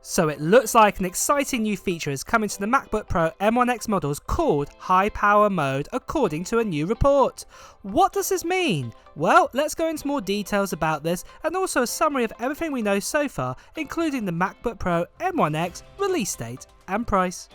So it looks like an exciting new feature is coming to the MacBook Pro M1X models called High Power Mode, according to a new report. What does this mean? Well, let's go into more details about this and also a summary of everything we know so far, including the MacBook Pro M1X release date and price.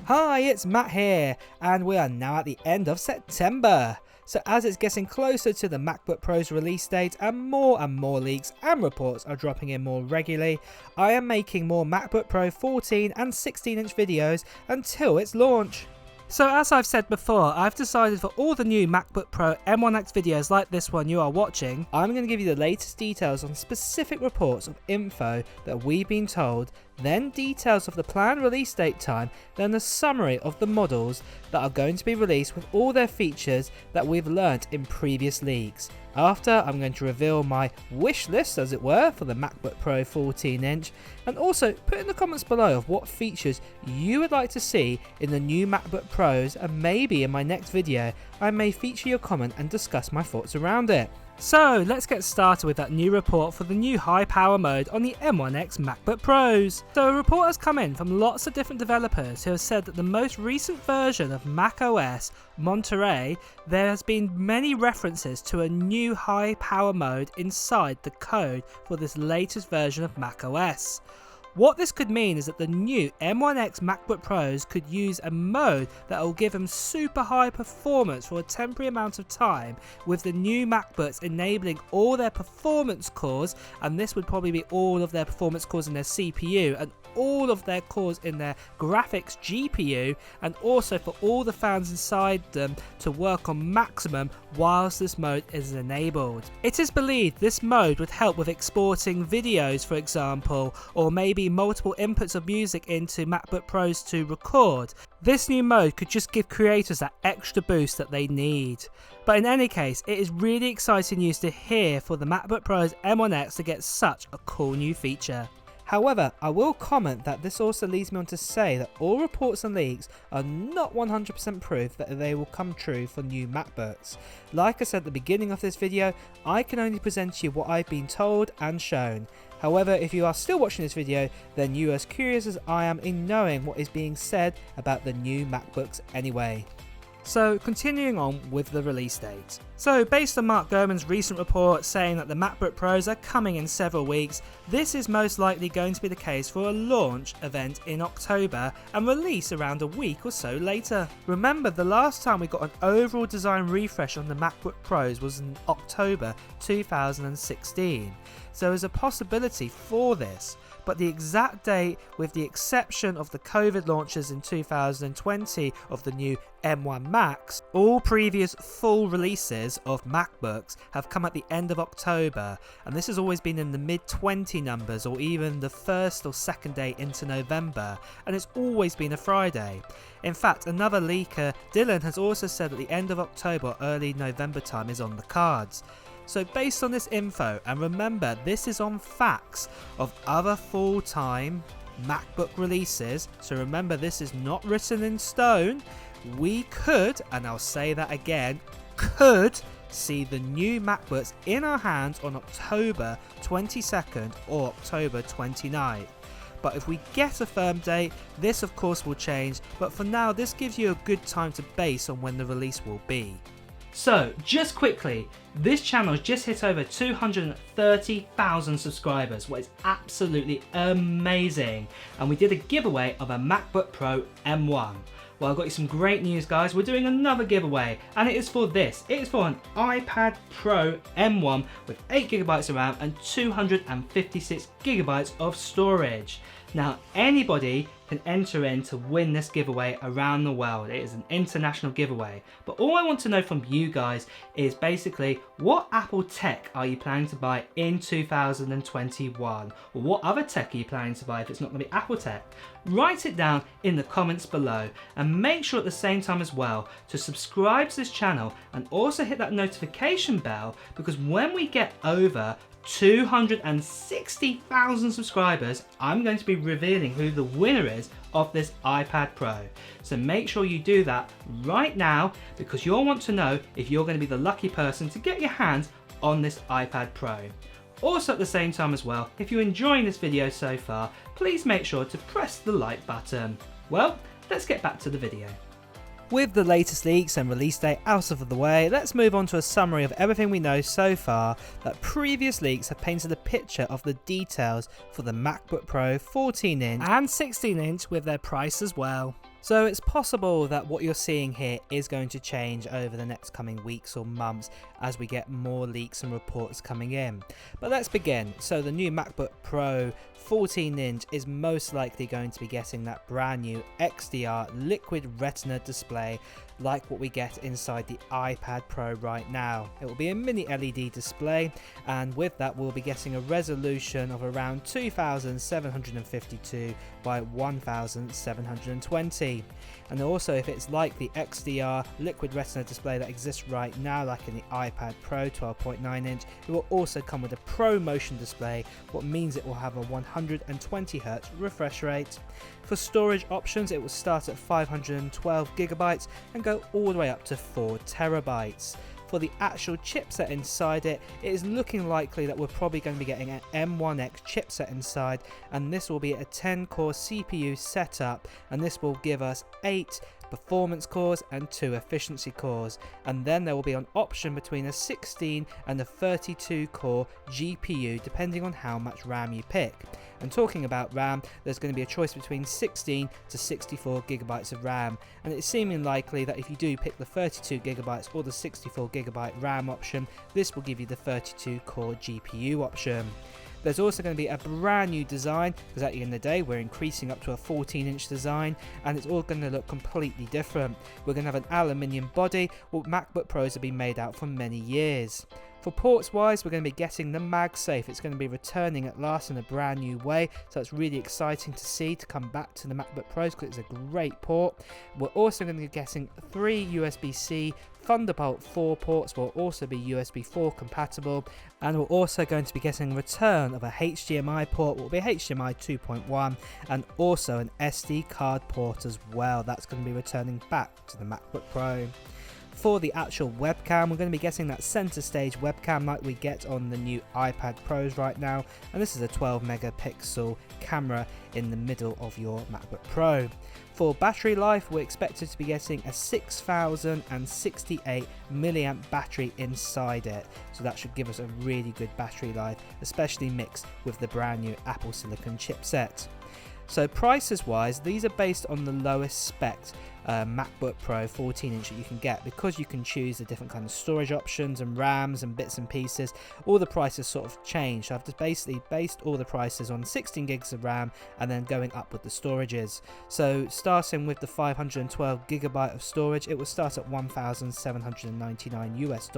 Hi, it's Matt here, and we are now at the end of September. So as it's getting closer to the MacBook Pro's release date and more leaks and reports are dropping in more regularly, I am making more MacBook Pro 14 and 16-inch videos until its launch. So as I've said before, I've decided for all the new MacBook Pro M1X videos like this one you are watching, I'm going to give you the latest details on specific reports of info that we've been told, then details of the planned release date time, then a summary of the models that are going to be released with all their features that we've learnt in previous leaks. After, I'm going to reveal my wish list, as it were, for the MacBook Pro 14-inch, and also put in the comments below of what features you would like to see in the new MacBook Pros, and maybe in my next video I may feature your comment and discuss my thoughts around it. So let's get started with that new report for the new high power mode on the M1X MacBook Pros. So a report has come in from lots of different developers who have said that the most recent version of macOS Monterey, there has been many references to a new high power mode inside the code for this latest version of macOS. What this could mean is that the new M1X MacBook Pros could use a mode that will give them super high performance for a temporary amount of time, with the new MacBooks enabling all their performance cores, and this would probably be all of their performance cores in their CPU and all of their cores in their graphics GPU, and also for all the fans inside them to work on maximum whilst this mode is enabled. It is believed this mode would help with exporting videos, for example, or maybe multiple inputs of music into MacBook Pros to record. This new mode could just give creators that extra boost that they need. But in any case, it is really exciting news to hear for the MacBook Pro's M1X to get such a cool new feature. However, I will comment that this also leads me on to say that all reports and leaks are not 100% proof that they will come true for new MacBooks. Like I said at the beginning of this video, I can only present you what I've been told and shown. However, if you are still watching this video, then you are as curious as I am in knowing what is being said about the new MacBooks anyway. So continuing on with the release date. So based on Mark Gurman's recent report saying that the MacBook Pros are coming in several weeks, this is most likely going to be the case for a launch event in October and release around a week or so later. Remember, the last time we got an overall design refresh on the MacBook Pros was in October 2016. So there's a possibility for this, but the exact date, with the exception of the COVID launches in 2020 of the new M1 Max, all previous full releases of MacBooks have come at the end of October, and this has always been in the mid-20 numbers or even the first or second day into November, and it's always been a Friday. In fact, another leaker, Dylan, has also said that the end of October or early November time is on the cards. So based on this info, and remember this is on facts of other full-time MacBook releases, so remember this is not written in stone, we could, and I'll say that again, could see the new MacBooks in our hands on October 22nd or October 29th. But if we get a firm date, this of course will change, but for now this gives you a good time to base on when the release will be. So, just quickly, this channel has just hit over 230,000 subscribers, what is absolutely amazing. And we did a giveaway of a MacBook Pro M1. Well, I've got you some great news, guys. We're doing another giveaway, and it is for this. It is for an iPad Pro M1 with 8GB of RAM and 256GB of storage. Now, anybody can enter in to win this giveaway around the world. It is an international giveaway. But all I want to know from you guys is basically, what Apple tech are you planning to buy in 2021? Or what other tech are you planning to buy if it's not going to be Apple tech? Write it down in the comments below, and make sure at the same time as well to subscribe to this channel and also hit that notification bell, because when we get over 260,000 subscribers, I'm going to be revealing who the winner is of this iPad Pro. So make sure you do that right now, because you'll want to know if you're going to be the lucky person to get your hands on this iPad Pro. Also at the same time as well, if you're enjoying this video so far, please make sure to press the like button. Well, let's get back to the video. With the latest leaks and release date out of the way, let's move on to a summary of everything we know so far. That previous leaks have painted a picture of the details for the MacBook Pro 14-inch and 16-inch with their price as well. So it's possible that what you're seeing here is going to change over the next coming weeks or months as we get more leaks and reports coming in. But let's begin. So the new MacBook Pro 14-inch is most likely going to be getting that brand new XDR liquid retina display like what we get inside the iPad Pro right now. It will be a mini LED display, and with that we'll be getting a resolution of around 2752 by 1720. And also, if it's like the XDR liquid retina display that exists right now, like in the iPad Pro 12.9-inch, it will also come with a Pro Motion display, what means it will have a 120Hz refresh rate. For storage options, it will start at 512GB and go all the way up to 4TB. For the actual chipset inside it, it is looking likely that we're probably going to be getting an M1X chipset inside, and this will be a 10-core CPU setup, and this will give us 8 performance cores and 2 efficiency cores, and then there will be an option between a 16 and a 32 core GPU depending on how much RAM you pick. And talking about RAM, there's going to be a choice between 16 to 64GB of RAM, and it's seeming likely that if you do pick the 32GB or the 64GB RAM option, this will give you the 32 core GPU option. There's also going to be a brand new design, because at the end of the day we're increasing up to a 14-inch design, and it's all going to look completely different. We're going to have an aluminium body, what MacBook Pros have been made out for many years. For ports wise, we're going to be getting the MagSafe. It's going to be returning at last in a brand new way, so it's really exciting to see to come back to the MacBook Pros because it's a great port. We're also going to be getting 3 USB-C Thunderbolt 4 ports, will also be USB 4 compatible, and we're also going to be getting a return of a HDMI port, will be HDMI 2.1, and also an SD card port as well. That's going to be returning back to the MacBook Pro. For the actual webcam, we're going to be getting that center stage webcam like we get on the new iPad Pros right now, and this is a 12 megapixel camera in the middle of your MacBook Pro. For battery life, we're expected to be getting a 6068 milliamp battery inside it, so that should give us a really good battery life, especially mixed with the brand new Apple Silicon chipset. So prices wise, these are based on the lowest spec MacBook Pro 14-inch that you can get, because you can choose the different kind of storage options and RAMs and bits and pieces. All the prices sort of change. So I've just basically based all the prices on 16 gigs of RAM and then going up with the storages. So starting with the 512GB of storage, it will start at $1,799 US.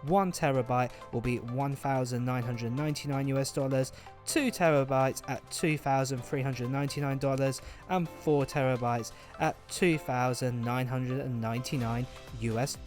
1 terabyte will be $1,999 US. 2 terabytes at $2,399, and 4 terabytes at $2,999 US.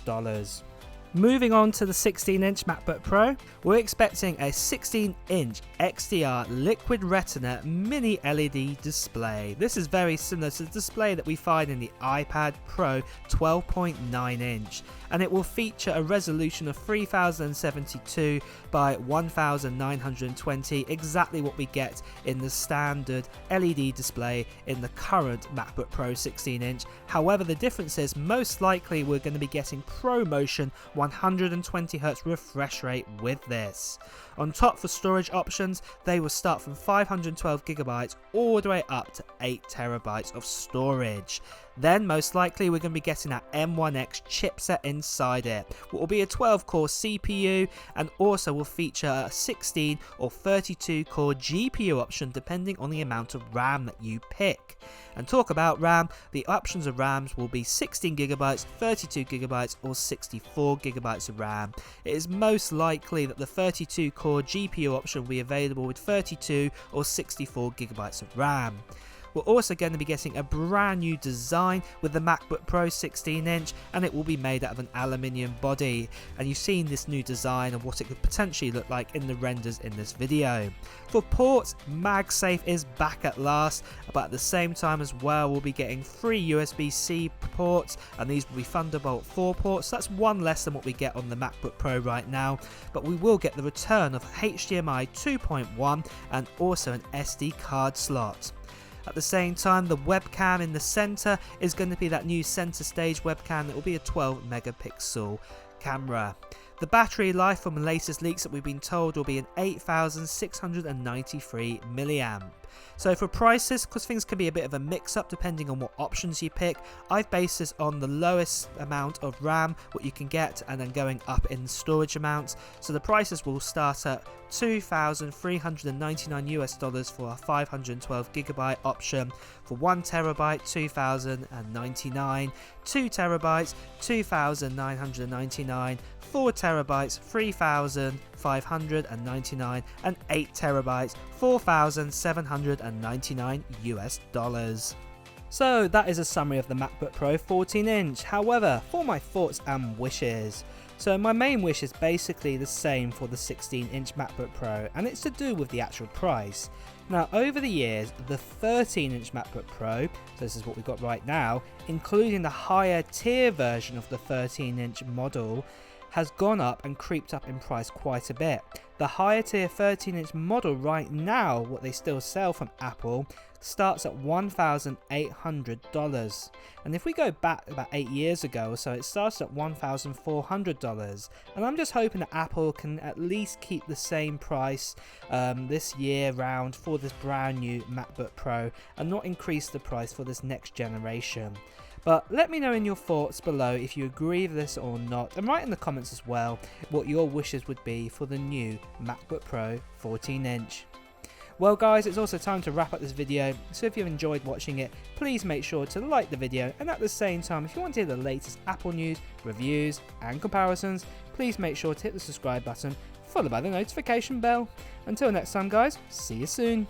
Moving on to the 16-inch MacBook Pro, we're expecting a 16-inch XDR Liquid Retina Mini LED display. This is very similar to the display that we find in the iPad Pro 12.9-inch, and it will feature a resolution of 3072 by 1920, exactly what we get in the standard LED display in the current MacBook Pro 16-inch. However, the difference is most likely we're going to be getting Pro Motion 120Hz refresh rate with this. On top, for storage options, they will start from 512GB all the way up to 8TB of storage. Then most likely we're going to be getting that M1X chipset inside it, what will be a 12-core CPU, and also will feature a 16 or 32 core GPU option depending on the amount of RAM that you pick. And talk about RAM, the options of RAMs will be 16GB, 32GB or 64GB of RAM. It is most likely that the 32 core GPU option will be available with 32 or 64GB of RAM. We're also going to be getting a brand new design with the MacBook Pro 16-inch, and it will be made out of an aluminium body. And you've seen this new design of what it could potentially look like in the renders in this video. For ports, MagSafe is back at last, but at the same time as well, we'll be getting 3 USB-C ports, and these will be Thunderbolt 4 ports. That's one less than what we get on the MacBook Pro right now, but we will get the return of HDMI 2.1 and also an SD card slot. At the same time, the webcam in the center is going to be that new center stage webcam that will be a 12 megapixel camera. The battery life from the latest leaks that we've been told will be an 8693 milliamp. So for prices, because things can be a bit of a mix-up depending on what options you pick, I've based this on the lowest amount of RAM, what you can get, and then going up in storage amounts. So the prices will start at $2,399 US for a 512 gigabyte option. For 1 terabyte, $2,099, 2 terabytes, $2,999, 4 terabytes, $3,599, and 8 terabytes, $4,799 US. So that is a summary of the MacBook Pro 14-inch. However, for my thoughts and wishes. So my main wish is basically the same for the 16-inch MacBook Pro, and it's to do with the actual price. Now, over the years, the 13-inch MacBook Pro, so this is what we've got right now, including the higher tier version of the 13-inch model, has gone up and creeped up in price quite a bit. The higher tier 13-inch model right now, what they still sell from Apple, starts at $1,800. And if we go back about 8 years ago or so, it starts at $1,400. And I'm just hoping that Apple can at least keep the same price this year round for this brand new MacBook Pro and not increase the price for this next generation. But let me know in your thoughts below if you agree with this or not, and write in the comments as well what your wishes would be for the new MacBook Pro 14-inch. Well guys, it's also time to wrap up this video, so if you've enjoyed watching it, please make sure to like the video, and at the same time, if you want to hear the latest Apple news, reviews and comparisons, please make sure to hit the subscribe button, followed by the notification bell. Until next time guys, see you soon.